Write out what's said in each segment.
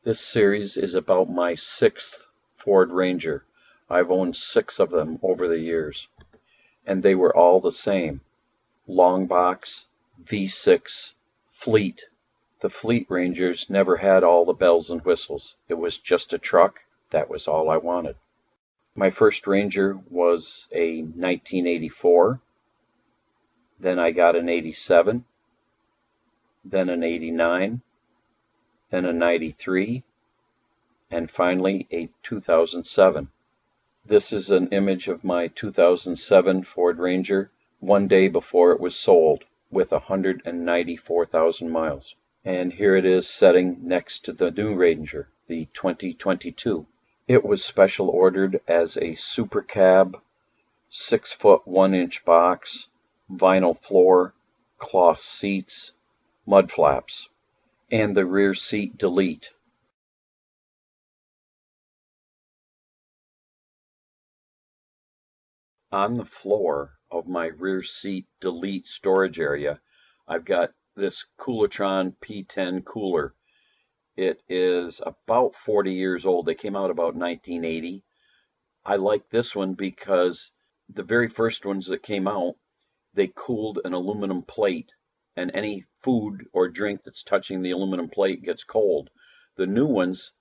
This series is about my sixth Ford Ranger. I've owned 6 of them over the years, and they were all the same. Long box, V6, Fleet. The Fleet Rangers never had all the bells and whistles. It was just a truck. That was all I wanted. My first Ranger was a 1984. Then I got an 87. Then an 89. Then a 93. And finally a 2007. This is an image of my 2007 Ford Ranger one day before it was sold with 194,000 miles. And here it is setting next to the new Ranger, the 2022. It was special ordered as a super cab, 6-foot 1-inch box, vinyl floor, cloth seats, mud flaps, and the rear seat delete. On the floor of my rear seat delete storage area, I've got this Coolatron P10 cooler. It is about 40 years old. They came out about 1980. I like this one because the very first ones that came out, they cooled an aluminum plate, and any food or drink that's touching the aluminum plate gets cold. The new ones,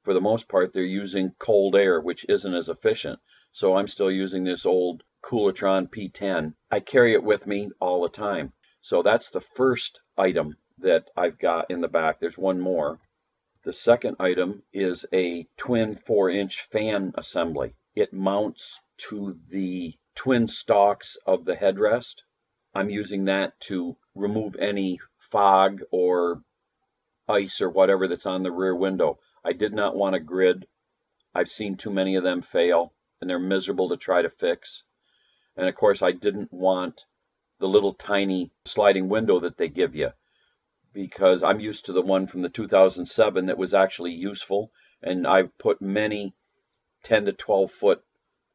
for the most part, they're using cold air, which isn't as efficient. So I'm still using this old Coolatron P10. I carry it with me all the time. So that's the first item that I've got in the back. There's one more. The second item is a twin 4-inch fan assembly. It mounts to the twin stalks of the headrest. I'm using that to remove any fog or ice or whatever that's on the rear window. I did not want a grid. I've seen too many of them fail, and they're miserable to try to fix. And of course, I didn't want the little tiny sliding window that they give you, because I'm used to the one from the 2007 that was actually useful, and I've put many 10 to 12 foot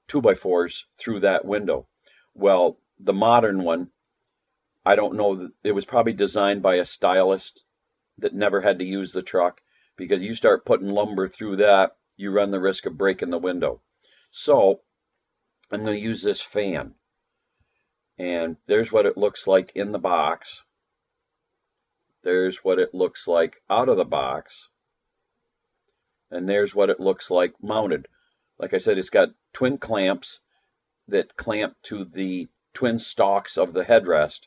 2x4s through that window. Well, the modern one, I don't know, it was probably designed by a stylist that never had to use the truck, because you start putting lumber through that, you run the risk of breaking the window. So I'm going to use this fan, and there's what it looks like in the box. There's what it looks like out of the box, and there's what it looks like mounted. Like I said, it's got twin clamps that clamp to the twin stalks of the headrest,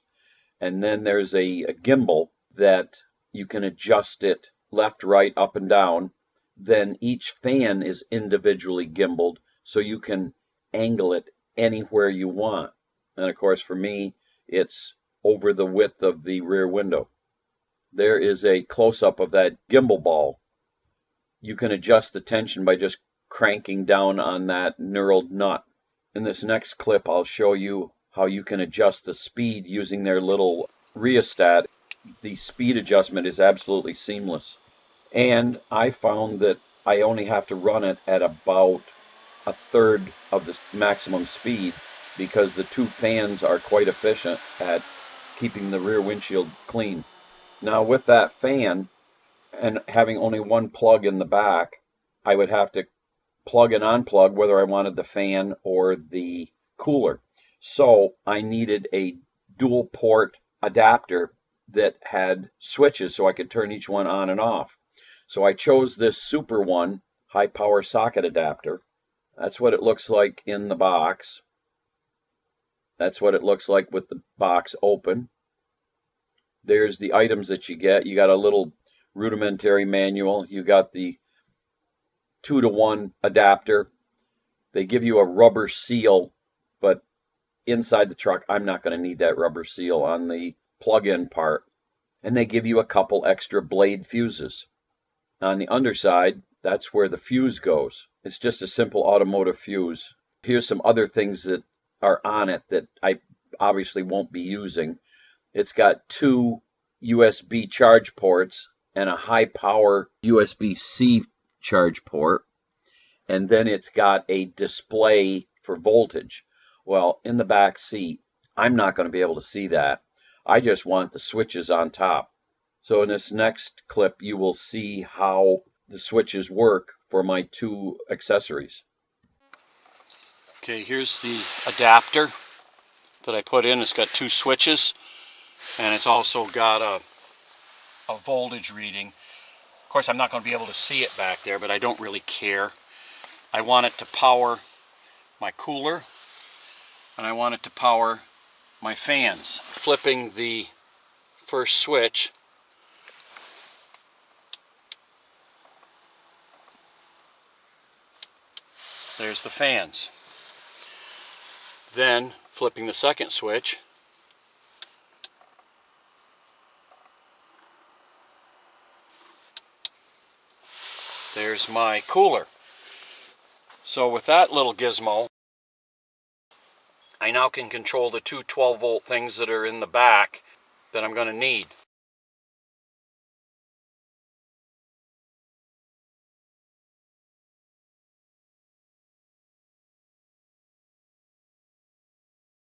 and then there's a gimbal that you can adjust it left, right, up, and down. Then each fan is individually gimbaled, so you can angle it anywhere you want. And of course, for me, it's over the width of the rear window. There is a close-up of that gimbal ball. You can adjust the tension by just cranking down on that knurled nut. In this next clip, I'll show you how you can adjust the speed using their little rheostat. The speed adjustment is absolutely seamless. And I found that I only have to run it at about a third of the maximum speed, because the two fans are quite efficient at keeping the rear windshield clean. Now with that fan, and having only one plug in the back, I would have to plug and unplug whether I wanted the fan or the cooler. So I needed a dual port adapter that had switches so I could turn each one on and off. So I chose this Super One high power socket adapter. That's what it looks like in the box. That's what it looks like with the box open. There's the items that you get. You got a little rudimentary manual. You got the 2-to-1 adapter. They give you a rubber seal, but inside the truck, I'm not going to need that rubber seal on the plug-in part. And they give you a couple extra blade fuses. On the underside, that's where the fuse goes. It's just a simple automotive fuse. Here's some other things that are on it that I obviously won't be using. It's got 2 USB charge ports and a high power USB-C charge port. And then it's got a display for voltage. Well, in the back seat, I'm not going to be able to see that. I just want the switches on top. So in this next clip, you will see how the switches work for my two accessories. Okay, here's the adapter that I put in. It's got two switches, and it's also got a voltage reading. Of course, I'm not going to be able to see it back there, but I don't really care. I want it to power my cooler, and I want it to power my fans. Flipping the first switch, there's the fans. Then flipping the second switch, there's my cooler. So with that little gizmo, I now can control the two 12-volt things that are in the back that I'm going to need.